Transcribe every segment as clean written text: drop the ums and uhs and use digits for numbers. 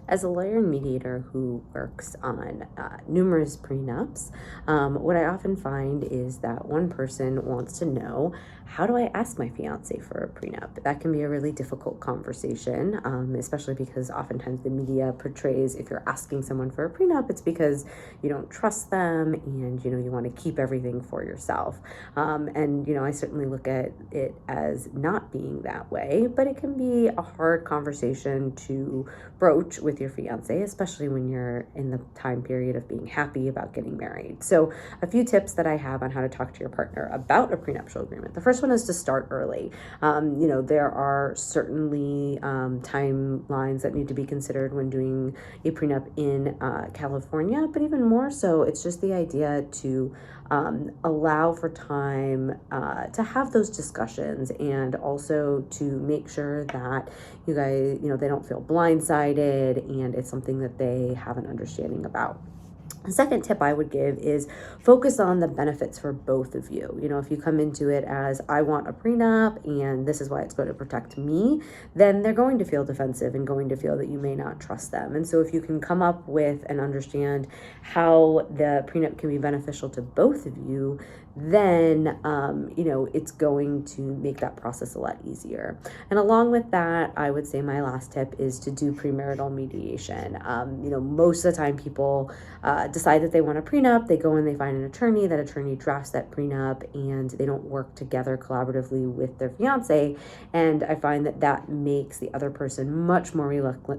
As a lawyer and mediator who works on numerous prenups, what I often find is that one person wants to know, how do I ask my fiance for a prenup? That can be a really difficult conversation, especially because oftentimes the media portrays if you're asking someone for a prenup, it's because you don't trust them and you want to keep everything for yourself. And I certainly look at it as not being that way, but it can be a hard conversation to broach with your fiance, especially when you're in the time period of being happy about getting married. So a few tips that I have on how to talk to your partner about a prenuptial agreement. The first one is to start early. There are certainly timelines that need to be considered when doing a prenup in California, but even more so, it's just the idea to allow for time to have those discussions, and also to make sure that you guys, they don't feel blindsided and it's something that they have an understanding about. The second tip I would give is focus on the benefits for both of you. If you come into it as, I want a prenup and this is why it's going to protect me, then they're going to feel defensive and going to feel that you may not trust them. And so if you can come up with and understand how the prenup can be beneficial to both of you, then, it's going to make that process a lot easier. And along with that, I would say my last tip is to do premarital mediation. Most of the time people decide that they want a prenup, they go and they find an attorney, that attorney drafts that prenup, and they don't work together collaboratively with their fiance. And I find that that makes the other person much more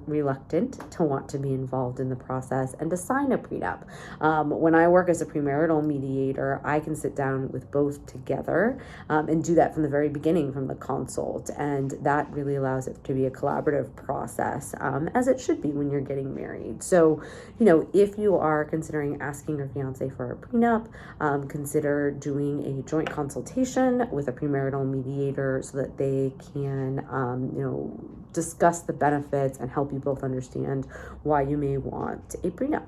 reluctant to want to be involved in the process and to sign a prenup. When I work as a premarital mediator, I can sit down with both together and do that from the very beginning, from the consult. And that really allows it to be a collaborative process, as it should be when you're getting married. So, if you are considering asking your fiance for a prenup, consider doing a joint consultation with a premarital mediator so that they can, discuss the benefits and help you both understand why you may want a prenup.